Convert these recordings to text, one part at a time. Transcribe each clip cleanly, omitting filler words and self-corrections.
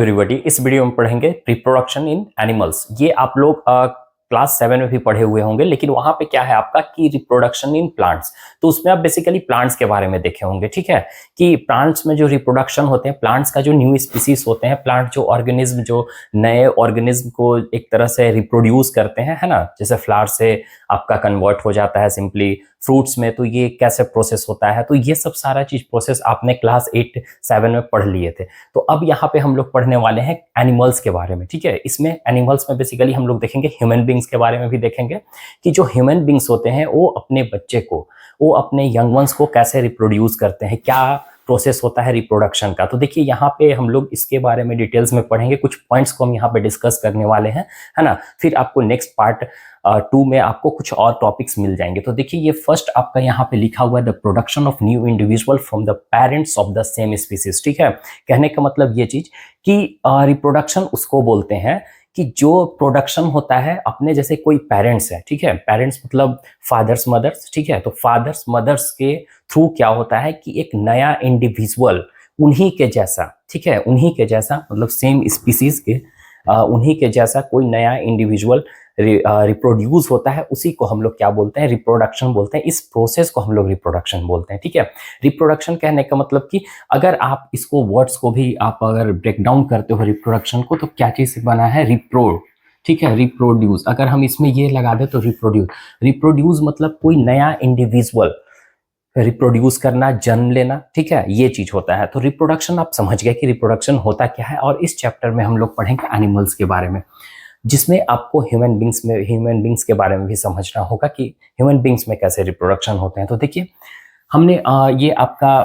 Everybody, इस video में पढ़ेंगे रिप्रोडक्शन इन एनिमल्स। ये आप लोग क्लास 7 में भी पढ़े हुए होंगे, लेकिन वहां पे क्या है आपका कि रिप्रोडक्शन इन प्लांट्स, तो उसमें आप बेसिकली प्लांट्स के बारे में देखे होंगे। ठीक है कि प्लांट्स में जो रिप्रोडक्शन होते हैं, प्लांट्स का जो न्यू स्पीसीज होते हैं, प्लांट जो ऑर्गेनिज्म जो नए ऑर्गेनिज्म को एक तरह से रिप्रोड्यूस करते हैं, है ना, जैसे फ्लावर से आपका कन्वर्ट हो जाता है सिंपली फ्रूट्स में, तो ये कैसे प्रोसेस होता है, तो ये सब सारा चीज प्रोसेस आपने क्लास 8-7 में पढ़ लिए थे। तो अब यहाँ पे हम लोग पढ़ने वाले हैं एनिमल्स के बारे में। ठीक है, इसमें एनिमल्स में बेसिकली हम लोग देखेंगे ह्यूमन बींग्स के बारे में भी देखेंगे कि जो ह्यूमन बींग्स होते हैं वो अपने बच्चे को, वो अपने यंग वंस को कैसे रिप्रोड्यूस करते हैं, क्या प्रोसेस होता है रिप्रोडक्शन का। तो देखिए यहाँ पे हम लोग इसके बारे में डिटेल्स में पढ़ेंगे, कुछ पॉइंट्स को हम यहाँ पे डिस्कस करने वाले हैं, है ना। फिर आपको नेक्स्ट पार्ट 2 में आपको कुछ और टॉपिक्स मिल जाएंगे। तो देखिए ये फर्स्ट आपका यहाँ पे लिखा हुआ है the production of new individual from the parents of the same species. ठीक है, कहने का मतलब ये चीज कि रिप्रोडक्शन उसको बोलते हैं कि जो प्रोडक्शन होता है अपने, जैसे कोई पेरेंट्स है, ठीक है, पेरेंट्स मतलब फादर्स मदर्स, ठीक है, तो फादर्स मदर्स के थ्रू क्या होता है कि एक नया इंडिविजुअल उन्हीं के जैसा, ठीक है, उन्हीं के जैसा मतलब सेम स्पीसीज के उन्हीं के जैसा कोई नया इंडिविजुअल रिप्रोड्यूस होता है, उसी को हम लोग क्या बोलते हैं, रिप्रोडक्शन बोलते हैं। इस प्रोसेस को हम लोग रिप्रोडक्शन बोलते हैं। ठीक है, रिप्रोडक्शन कहने का मतलब कि अगर आप इसको वर्ड्स को भी आप अगर ब्रेक डाउन करते हो रिप्रोडक्शन को, तो क्या चीज से बना है, रिप्रो, ठीक है, रिप्रोड्यूस। अगर हम इसमें ये लगा दे तो रिप्रोड्यूस, रिप्रोड्यूस मतलब कोई नया इंडिविजुअल रिप्रोड्यूस करना, जन्म लेना, ठीक है, ये चीज होता है। तो रिप्रोडक्शन आप समझ गए कि रिप्रोडक्शन होता क्या है। और इस चैप्टर में हम लोग पढ़ेंगे एनिमल्स के बारे में, जिसमें आपको ह्यूमन बींग्स के बारे में भी समझना होगा कि ह्यूमन बींग्स में कैसे रिप्रोडक्शन होते हैं। तो देखिए हमने ये आपका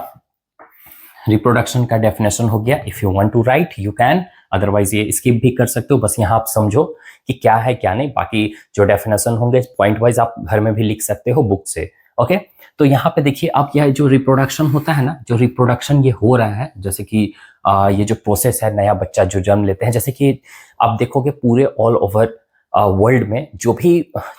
रिप्रोडक्शन का डेफिनेशन हो गया। If you want to write you can, otherwise ये स्किप भी कर सकते हो। बस यहाँ आप समझो कि क्या है क्या नहीं, बाकी जो डेफिनेशन होंगे पॉइंट वाइज आप घर में भी लिख सकते हो बुक से। ओके, तो यहाँ पे देखिए अब यह जो रिप्रोडक्शन होता है ना, जो रिप्रोडक्शन ये हो रहा है, जैसे कि ये जो प्रोसेस है, नया बच्चा जो जन्म लेते हैं, जैसे कि आप देखोगे पूरे ऑल ओवर वर्ल्ड में जो भी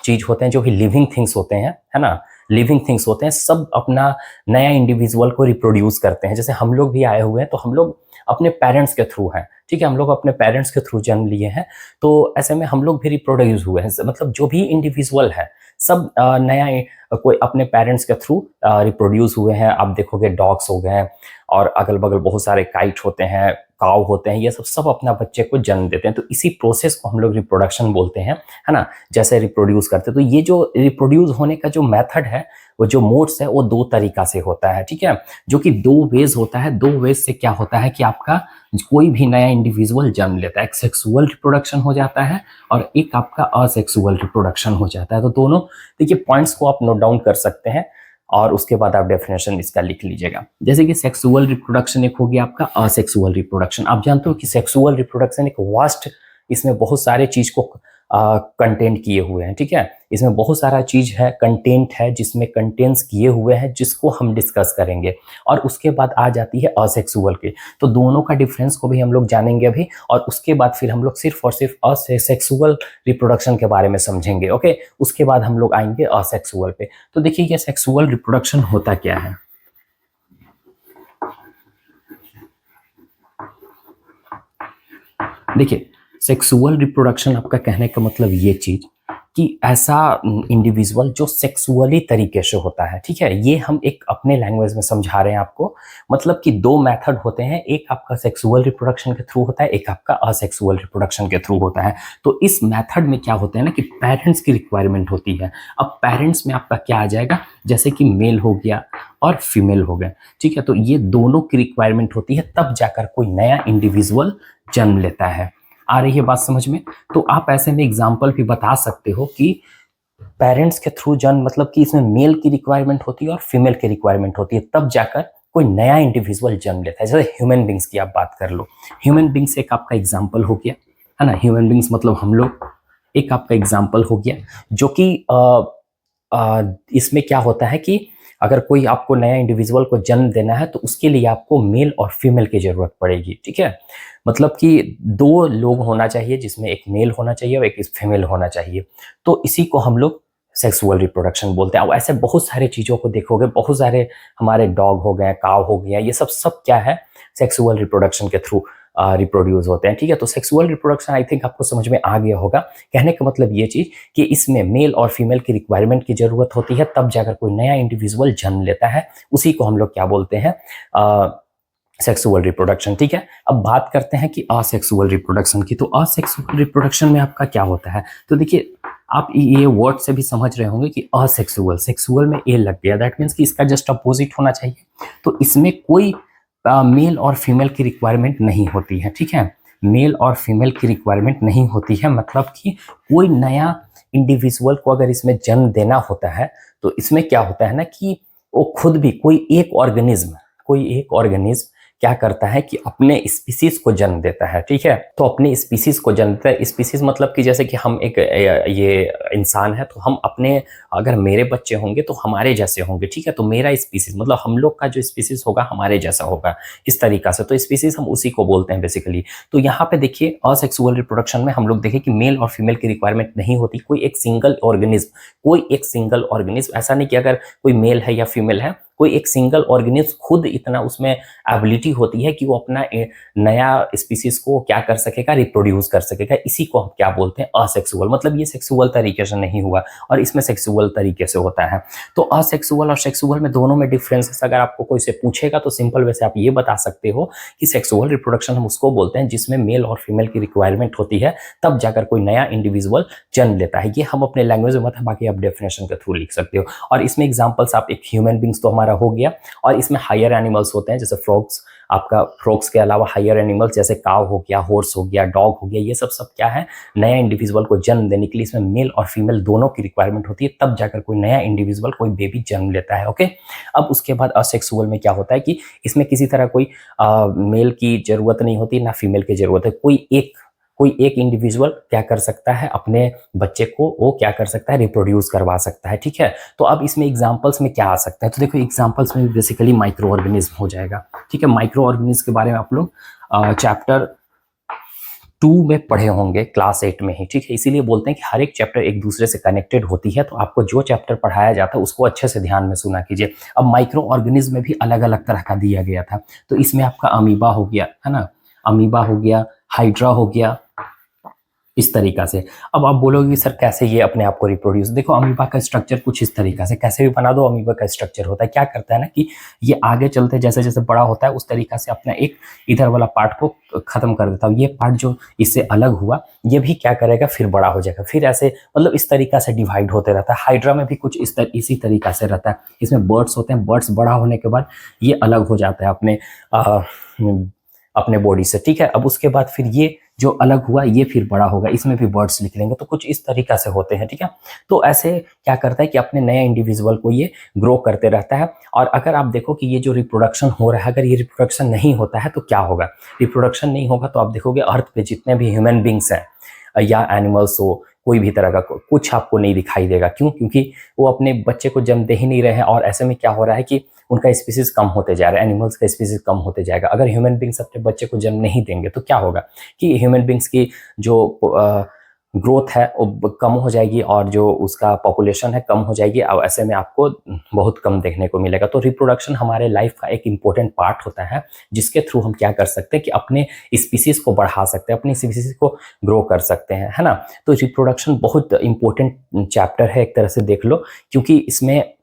चीज होते हैं, जो भी लिविंग थिंग्स होते हैं, है ना, लिविंग थिंग्स होते हैं, सब अपना नया इंडिविजुअल को रिप्रोड्यूस करते हैं। जैसे हम लोग भी आए हुए हैं, तो हम लोग अपने पेरेंट्स के थ्रू हैं, ठीक है, हम लोग अपने पेरेंट्स के थ्रू जन्म लिए हैं, तो ऐसे में हम लोग भी रिप्रोड्यूस हुए हैं। मतलब जो भी इंडिविजुअल है सब नया कोई अपने पेरेंट्स के थ्रू रिप्रोड्यूस हुए हैं। आप देखोगे डॉग्स हो गए और अगल बगल बहुत सारे काइट होते हैं, काव होते हैं, ये सब अपना बच्चे को जन्म देते हैं। तो इसी प्रोसेस को हम लोग रिप्रोडक्शन बोलते हैं, है ना, जैसे रिप्रोड्यूस करते हैं। तो ये जो रिप्रोड्यूस होने का जो मेथड है, वो जो मोड्स है, वो 2 तरीका से होता है। ठीक है, जो कि 2 वेज होता है। 2 वेज से क्या होता है कि आपका कोई भी नया इंडिविजुअल जन्म लेता है, एक सेक्सुअल रिप्रोडक्शन हो जाता है और एक आपका असेक्सुअल रिप्रोडक्शन हो जाता है। तो दोनों देखिए पॉइंट्स को आप नोट डाउन कर सकते हैं और उसके बाद आप डेफिनेशन इसका लिख लीजिएगा। जैसे कि सेक्सुअल रिप्रोडक्शन एक हो गया आपका असेक्सुअल रिप्रोडक्शन। आप जानते हो कि सेक्सुअल रिप्रोडक्शन एक वास्ट, इसमें बहुत सारे चीज को कंटेंट किए हुए हैं। ठीक है, इसमें बहुत सारा चीज है, कंटेंट है, जिसमें कंटेंट्स किए हुए हैं, जिसको हम डिस्कस करेंगे। और उसके बाद आ जाती है असेक्सुअल के, तो दोनों का डिफरेंस को भी हम लोग जानेंगे अभी। और उसके बाद फिर हम लोग सिर्फ और सिर्फ असेक्सुअल रिप्रोडक्शन के बारे में समझेंगे। ओके, उसके बाद हम लोग आएंगे असेक्सुअल पे। तो देखिए ये सेक्सुअल रिप्रोडक्शन होता क्या है। देखिए सेक्सुअल रिप्रोडक्शन आपका कहने का मतलब ये चीज कि ऐसा इंडिविजुअल जो सेक्सुअली तरीके से होता है। ठीक है, ये हम एक अपने लैंग्वेज में समझा रहे हैं आपको। मतलब कि 2 मेथड होते हैं, एक आपका सेक्सुअल रिप्रोडक्शन के थ्रू होता है, एक आपका असेक्सुअल रिप्रोडक्शन के थ्रू होता है। तो इस मेथड में क्या होता है ना कि पेरेंट्स की रिक्वायरमेंट होती है। अब पेरेंट्स में आपका क्या आ जाएगा, जैसे कि मेल हो गया और फीमेल हो गया। ठीक है, तो ये दोनों की रिक्वायरमेंट होती है, तब जाकर कोई नया इंडिविजुअल जन्म लेता है। आ रही है बात समझ में। तो आप ऐसे में एग्जांपल भी बता सकते हो कि पेरेंट्स के थ्रू जन्म, मतलब कि इसमें मेल की रिक्वायरमेंट होती है और फीमेल की रिक्वायरमेंट होती है, तब जाकर कोई नया इंडिविजुअल जन्म लेता है। जैसे ह्यूमन बींग्स की आप बात कर लो, ह्यूमन बींग्स एक आपका एग्जाम्पल हो गया, है ना, ह्यूमन बींग्स मतलब हम लोग एक आपका एग्जाम्पल हो गया। जो कि इसमें क्या होता है कि अगर कोई आपको नया इंडिविजुअल को जन्म देना है, तो उसके लिए आपको मेल और फीमेल की जरूरत पड़ेगी। ठीक है, मतलब कि 2 लोग होना चाहिए, जिसमें एक मेल होना चाहिए और एक फीमेल होना चाहिए। तो इसी को हम लोग सेक्सुअल रिप्रोडक्शन बोलते हैं। अब ऐसे बहुत सारे चीजों को देखोगे, बहुत सारे हमारे डॉग हो गए, काव हो गया, ये सब क्या है, सेक्सुअल रिप्रोडक्शन के थ्रू रिप्रोड्यूस होते हैं, ठीक है। तो सेक्सुअल रिप्रोडक्शन आई थिंक आपको समझ में आ गया होगा। कहने का मतलब ये चीज कि इसमें मेल और फीमेल की रिक्वायरमेंट की जरूरत होती है, तब जाकर कोई नया इंडिविजुअल जन्म लेता है। उसी को हम लोग क्या बोलते हैं, सेक्सुअल रिप्रोडक्शन, ठीक है। अब बात करते हैं कि असेक्सुअल रिप्रोडक्शन की। तो असेक्सुअल रिप्रोडक्शन में आपका क्या होता है, तो देखिए आप ये वर्ड से भी समझ रहे होंगे कि असेक्सुअल, सेक्सुअल में ए लग गया, दैट मीन्स कि इसका जस्ट अपोजिट होना चाहिए। तो इसमें कोई मेल और फीमेल की रिक्वायरमेंट नहीं होती है, ठीक है। मेल और फीमेल की रिक्वायरमेंट नहीं होती है, मतलब कि कोई नया इंडिविजुअल को अगर इसमें जन्म देना होता है तो इसमें क्या होता है ना कि वो खुद भी कोई एक ऑर्गेनिज्म क्या करता है कि अपने स्पीसीज को जन्म देता है, ठीक है। तो अपने स्पीसीज को जन्म देता है। स्पीसीज मतलब कि जैसे कि हम एक ये इंसान है, तो हम अपने, अगर मेरे बच्चे होंगे तो हमारे जैसे होंगे, ठीक है। तो मेरा स्पीसीज मतलब हम लोग का जो स्पीसीज होगा हमारे जैसा होगा, इस तरीका से। तो स्पीसीज हम उसी को बोलते हैं बेसिकली। तो यहाँ पे देखिए असेक्सुअल रिप्रोडक्शन में हम लोग देखें कि मेल और फीमेल की रिक्वायरमेंट नहीं होती। कोई एक सिंगल ऑर्गेनिज्म, ऐसा नहीं कि अगर कोई मेल है या फीमेल है, कोई एक सिंगल ऑर्गेनिज्म खुद इतना उसमें एबिलिटी होती है कि वो अपना नया स्पीसीज को क्या कर सकेगा, रिप्रोड्यूस कर सकेगा। इसी को हम क्या बोलते हैं, असेक्सुअल। मतलब ये सेक्सुअल तरीके से नहीं हुआ और इसमें सेक्सुअल तरीके से होता है। तो असेक्सुअल और सेक्सुअल में दोनों में डिफरेंसेस अगर आपको कोई से पूछेगा तो सिंपल वैसे आप ये बता सकते हो कि सेक्सुअल रिप्रोडक्शन हम उसको बोलते हैं जिसमें मेल और फीमेल की रिक्वायरमेंट होती है, तब जाकर कोई नया इंडिविजुअल जन्म लेता है। ये हम अपने लैंग्वेज में मतलब, बाकी आप डेफिनेशन के थ्रू लिख सकते हो। और इसमें एग्जाम्पल्स आप, एक ह्यूमन बींग्स तो हमारा हो गया, और इसमें हायर एनिमल्स होते हैं जैसे फ्रॉग्स। आपका फ्रॉग्स के अलावा हायर एनिमल्स जैसे काव हो गया, हॉर्स हो गया, डॉग हो गया, ये सब क्या है, नया इंडिविजुअल को जन्म देने के लिए इसमें मेल और फीमेल दोनों की रिक्वायरमेंट होती है, तब जाकर कोई नया इंडिविजुअल, कोई बेबी जन्म लेता है। ओके। अब उसके बाद असेक्सुअल में क्या होता है कि इसमें किसी तरह कोई मेल की जरूरत नहीं होती, ना फीमेल की जरूरत है। कोई एक इंडिविजुअल क्या कर सकता है, अपने बच्चे को वो क्या कर सकता है, रिप्रोड्यूस करवा सकता है, ठीक है। तो अब इसमें एग्जांपल्स में क्या आ सकता है, तो देखो एग्जांपल्स में बेसिकली माइक्रो ऑर्गेनिज्म हो जाएगा, ठीक है। माइक्रो ऑर्गेनिज्म के बारे में आप लोग चैप्टर 2 में पढ़े होंगे, क्लास 8 में ही, ठीक है। इसीलिए बोलते हैं कि हर एक चैप्टर एक दूसरे से कनेक्टेड होती है, तो आपको जो चैप्टर पढ़ाया जाता है उसको अच्छे से ध्यान में सुना कीजिए। अब माइक्रो ऑर्गेनिज्म में भी अलग अलग तरह का दिया गया था, तो इसमें आपका अमीबा हो गया, है ना, अमीबा हो गया, हाइड्रा हो गया, इस तरीका से। अब आप बोलोगे सर कैसे ये अपने आप को रिप्रोड्यूस, देखो अमीबा का स्ट्रक्चर कुछ इस तरीका से, कैसे भी बना दो, अमीबा का स्ट्रक्चर होता है, क्या करता है ना कि ये आगे चलते जैसे जैसे बड़ा होता है उस तरीका से अपना एक इधर वाला पार्ट को खत्म कर देता है। ये पार्ट जो इससे अलग हुआ ये भी क्या करेगा, फिर बड़ा हो जाएगा, फिर ऐसे मतलब इस तरीका से डिवाइड होते रहता है। हाइड्रा में भी कुछ इसी तरीका से रहता है। इसमें बर्ड्स होते हैं, बर्ड्स बड़ा होने के बाद ये अलग हो जाता है अपने बॉडी से, ठीक है। अब उसके बाद फिर ये जो अलग हुआ ये फिर बड़ा होगा, इसमें भी बर्ड्स लिख लेंगे, तो कुछ इस तरीका से होते हैं, ठीक है। तो ऐसे क्या करता है कि अपने नए इंडिविजुअल को ये ग्रो करते रहता है। और अगर आप देखो कि ये जो रिप्रोडक्शन हो रहा है, अगर ये रिप्रोडक्शन नहीं होता है तो क्या होगा, रिप्रोडक्शन नहीं होगा तो आप देखोगे अर्थ पे जितने भी ह्यूमन बींग्स हैं या एनिमल्स हो, कोई भी तरह का कुछ आपको नहीं दिखाई देगा। क्यों? क्योंकि वो अपने बच्चे को जन्म दे ही नहीं रहे हैं, और ऐसे में क्या हो रहा है कि उनका स्पीसीज कम होते जा रहा है, एनिमल्स का स्पीसीज कम होते जाएगा। अगर ह्यूमन बींग्स अपने बच्चे को जन्म नहीं देंगे तो क्या होगा कि ह्यूमन बींग्स की जो ग्रोथ है वो कम हो जाएगी, और जो उसका पॉपुलेशन है कम हो जाएगी। अब ऐसे में आपको बहुत कम देखने को मिलेगा। तो रिप्रोडक्शन हमारे लाइफ का एक इम्पोर्टेंट पार्ट होता है, जिसके थ्रू हम क्या कर सकते हैं कि अपने स्पीसीज को बढ़ा सकते हैं, अपनी स्पीसीज को ग्रो कर सकते हैं, है ना। तो रिप्रोडक्शन बहुत इंपॉर्टेंट चैप्टर है एक तरह से देख लो, क्योंकि इसमें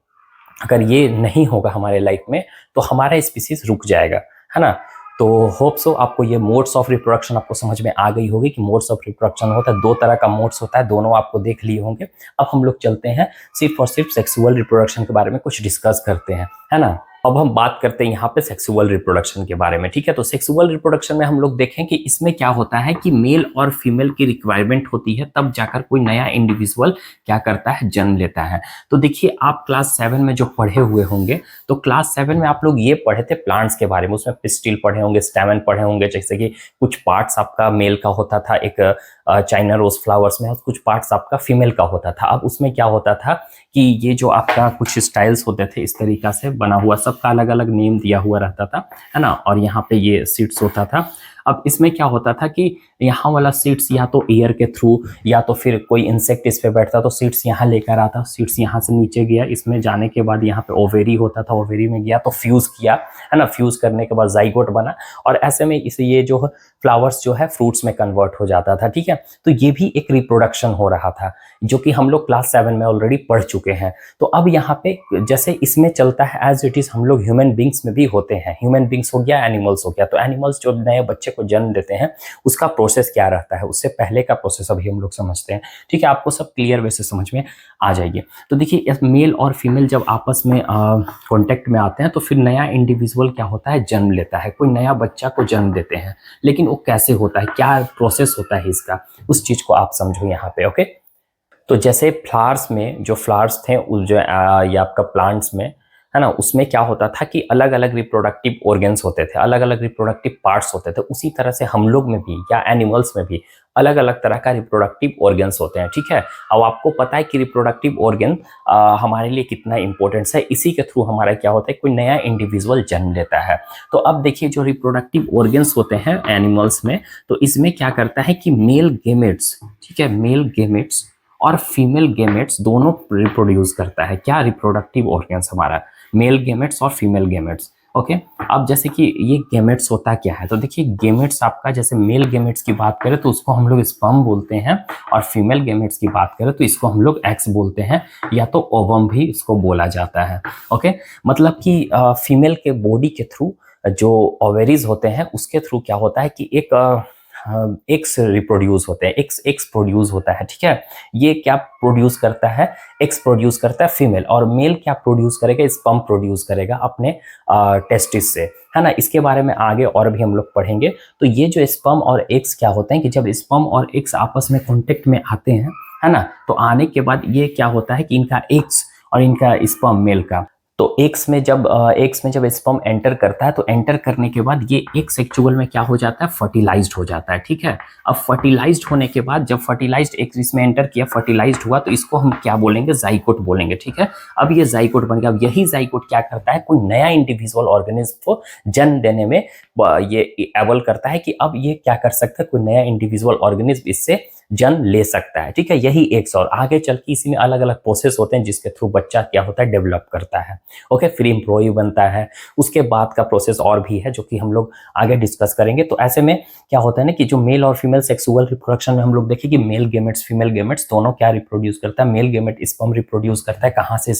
अगर ये नहीं होगा हमारे लाइफ में तो हमारा स्पीसीज रुक जाएगा, है ना। तो होप सो आपको ये मोड्स ऑफ रिप्रोडक्शन आपको समझ में आ गई होगी कि मोड्स ऑफ रिप्रोडक्शन होता है, 2 तरह का मोड्स होता है, दोनों आपको देख लिए होंगे। अब हम लोग चलते हैं सिर्फ और सिर्फ सेक्सुअल रिप्रोडक्शन के बारे में कुछ डिस्कस करते हैं, है ना। अब हम बात करते हैं यहाँ पे सेक्सुअल रिप्रोडक्शन के बारे में, ठीक है। तो सेक्सुअल रिप्रोडक्शन में हम लोग देखें कि इसमें क्या होता है कि मेल और फीमेल की रिक्वायरमेंट होती है, तब जाकर कोई नया इंडिविजुअल क्या करता है, जन्म लेता है। तो देखिए आप क्लास 7 में जो पढ़े हुए होंगे, तो क्लास 7 में आप लोग ये पढ़े थे प्लांट्स के बारे में, उसमें पिस्टिल पढ़े होंगे, स्टैमेन पढ़े होंगे, जैसे कि कुछ पार्ट्स आपका मेल का होता था, एक चाइना रोज फ्लावर्स में, और कुछ पार्ट्स आपका फीमेल का होता था। अब उसमें क्या होता था कि ये जो आपका कुछ स्टाइल्स होते थे इस तरीका से बना हुआ, सबका अलग अलग नेम दिया हुआ रहता था, है ना। और यहाँ पे ये सीड्स होता था। अब इसमें क्या होता था कि यहाँ वाला सीड्स या तो एयर के थ्रू या तो फिर कोई इंसेक्ट इस पे बैठता तो सीड्स यहाँ लेकर आता, सीड्स यहाँ से नीचे गया, इसमें जाने के बाद यहाँ पे ओवेरी होता था, ओवेरी में गया तो फ्यूज किया, है ना, फ्यूज करने के बाद जाइगोट बना और ऐसे में इसे ये जो फ्लावर्स जो है फ्रूट्स में कन्वर्ट हो जाता था। ठीक है, तो ये भी एक रिप्रोडक्शन हो रहा था जो कि हम लोग क्लास 7 में ऑलरेडी पढ़ चुके हैं। तो अब यहाँ पे जैसे इसमें चलता है एज इट इज हम लोग ह्यूमन बींग्स में भी होते हैं, ह्यूमन बींग्स हो गया, एनिमल्स हो गया। तो एनिमल्स जो नए बच्चे को जन्म देते हैं उसका प्रोसेस क्या रहता है, उससे पहले का प्रोसेस अभी हम लोग समझते हैं। ठीक है, आपको सब क्लियर वे से समझ में आ जाएगी। तो देखिए मेल और फीमेल जब आपस में कॉन्टेक्ट में आते हैं तो फिर नया इंडिविजुअल क्या होता है, जन्म लेता है, कोई नया बच्चा को जन्म देते हैं। लेकिन वो कैसे होता है, क्या प्रोसेस होता है इसका, उस चीज को आप समझो यहाँ पे। ओके, तो जैसे फ्लावर्स में जो फ्लावर्स थे जो ये आपका प्लांट्स में है ना, उसमें क्या होता था कि अलग अलग रिप्रोडक्टिव ऑर्गन्स होते थे, अलग अलग रिप्रोडक्टिव पार्ट्स होते थे। उसी तरह से हम लोग में भी या एनिमल्स में भी अलग अलग तरह का रिप्रोडक्टिव ऑर्गन्स होते हैं। ठीक है, अब आपको पता है कि रिप्रोडक्टिव ऑर्गन हमारे लिए कितना इंपॉर्टेंस है, इसी के थ्रू हमारा क्या होता है, कोई नया इंडिविजुअल जन्म लेता है। तो अब देखिए जो रिप्रोडक्टिव ऑर्गन्स होते हैं एनिमल्स में, तो इसमें क्या करता है कि मेल गेमेट्स, ठीक है, मेल गेमेट्स और फीमेल गेमेट्स दोनों रिप्रोड्यूस करता है। क्या रिप्रोडक्टिव ऑर्गन्स हमारा, मेल गेमेट्स और फीमेल गेमेट्स। ओके, अब जैसे कि ये गेमेट्स होता क्या है, तो देखिए गेमेट्स आपका जैसे मेल गेमेट्स की बात करें तो उसको हम लोग स्पर्म बोलते हैं, और फीमेल गेमेट्स की बात करें तो इसको हम लोग एग्स बोलते हैं, या तो ओवम भी इसको बोला जाता है। ओके, मतलब कि फीमेल के बॉडी के थ्रू जो ओवेरीज होते हैं उसके थ्रू क्या होता है कि एक एक्स रिप्रोड्यूस होते हैं, एक्स प्रोड्यूस होता है। ठीक है, ये क्या प्रोड्यूस करता है, एक्स प्रोड्यूस करता है फीमेल, और मेल क्या प्रोड्यूस करेगा, स्पर्म प्रोड्यूस करेगा अपने टेस्टिस से, है ना। इसके बारे में आगे और भी हम लोग पढ़ेंगे। तो ये जो स्पर्म और एक्स क्या होते हैं कि जब स्पर्म और एक्स आपस में कॉन्टेक्ट में आते हैं, है ना, तो आने के बाद ये क्या होता है कि इनका एक्स और इनका स्पर्म मेल का, तो एक्स में जब स्पर्म एंटर करता है तो एंटर करने के बाद ये एक्स एक्चुअल में क्या हो जाता है, फर्टिलाइज्ड हो जाता है। ठीक है, अब फर्टिलाइज्ड होने के बाद जब फर्टिलाइज्ड एक्स इसमें एंटर किया, फर्टिलाइज्ड हुआ, तो इसको हम क्या बोलेंगे, जाइगोट बोलेंगे। ठीक है, अब ये जाइगोट बन गया। अब यही जाइगोट क्या करता है, कोई नया इंडिविजुअल ऑर्गेनिज्म को जन्म देने में ये एबल करता है कि अब ये क्या कर सकता है, कोई नया इंडिविजुअल ऑर्गेनिज्म इससे जन्म ले सकता है। ठीक है, यही एक्स, और आगे चल के इसी में अलग अलग प्रोसेस होते हैं जिसके थ्रू बच्चा क्या होता है, डेवलप करता है। ओके, फिर एम्प्लॉय बनता है, उसके बाद का प्रोसेस और भी है जो कि हम लोग आगे डिस्कस करेंगे। तो ऐसे में क्या होता है ना कि जो मेल और फीमेल सेक्सुअल रिप्रोडक्शन में हम लोग देखें कि मेल गेमेट्स फीमेल गेमेट्स दोनों क्या रिप्रोड्यूस करता है, मेल गेमेट स्पर्म रिप्रोड्यूस करता है, कहाँ से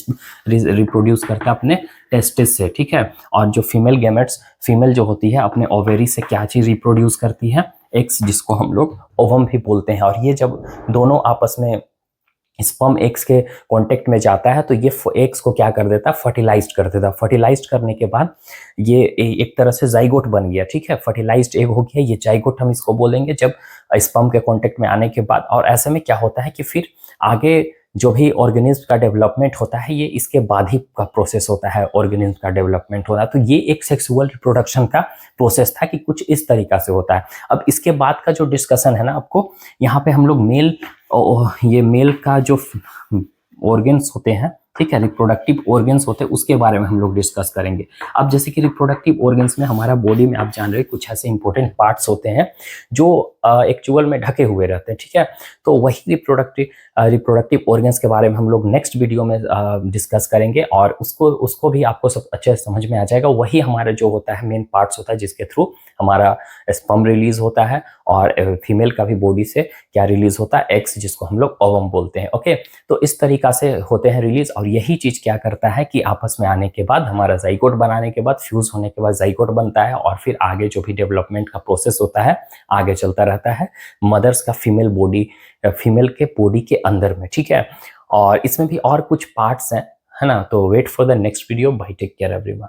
रिप्रोड्यूस करता है, अपने टेस्टिस से। ठीक है, और जो फीमेल गेमेट्स फीमेल जो होती है अपने ओवेरी से क्या चीज रिप्रोड्यूस करती है, एक्स, जिसको हम लोग ओवम भी बोलते हैं। और ये जब दोनों आपस में स्पर्म एक्स के कांटेक्ट में जाता है तो ये एक्स को क्या कर देता है, फर्टिलाइज्ड कर देता है। फर्टिलाइज्ड करने के बाद ये एक तरह से जाइगोट बन गया। ठीक है, फर्टिलाइज्ड एग हो गया, ये जाइगोट हम इसको बोलेंगे जब स्पर्म के कांटेक्ट में आने के बाद। और ऐसे में क्या होता है कि फिर आगे जो भी ऑर्गेनिज्म का डेवलपमेंट होता है ये इसके बाद ही का प्रोसेस होता है, ऑर्गेनिज्म का डेवलपमेंट होता है। तो ये एक सेक्सुअल रिप्रोडक्शन का प्रोसेस था कि कुछ इस तरीका से होता है। अब इसके बाद का जो डिस्कशन है ना, आपको यहाँ पे हम लोग ये मेल का जो ऑर्गन्स होते हैं, ठीक है, रिप्रोडक्टिव ऑर्गन्स होते हैं, उसके बारे में हम लोग डिस्कस करेंगे। अब जैसे कि रिप्रोडक्टिव ऑर्गन्स में हमारा बॉडी में आप जान रहे हैं कुछ ऐसे इंपॉर्टेंट पार्ट्स होते हैं जो एक्चुअल में ढके हुए रहते हैं। ठीक है, तो वही रिप्रोडक्टिव ऑर्गन्स के बारे में हम लोग नेक्स्ट वीडियो में डिस्कस करेंगे, और उसको भी आपको सब अच्छे से समझ में आ जाएगा। वही हमारा जो होता है मेन पार्ट्स होता है जिसके थ्रू हमारा स्पर्म रिलीज होता है, और फीमेल का भी बॉडी से क्या रिलीज होता है, एग्स, जिसको हम लोग ओवम बोलते हैं। ओके, तो इस तरीका से होते हैं रिलीज, और यही चीज क्या करता है कि आपस में आने के बाद हमारा जाइगोट बनाने के बाद, फ्यूज होने के बाद जाइगोट बनता है, और फिर आगे जो भी डेवलपमेंट का प्रोसेस होता है आगे चलता रहता है मदर्स का फीमेल के बॉडी के अंदर में। ठीक है, और इसमें भी और कुछ पार्ट्स हैं, है ना। तो wait for the next video. Bye, take care everyone.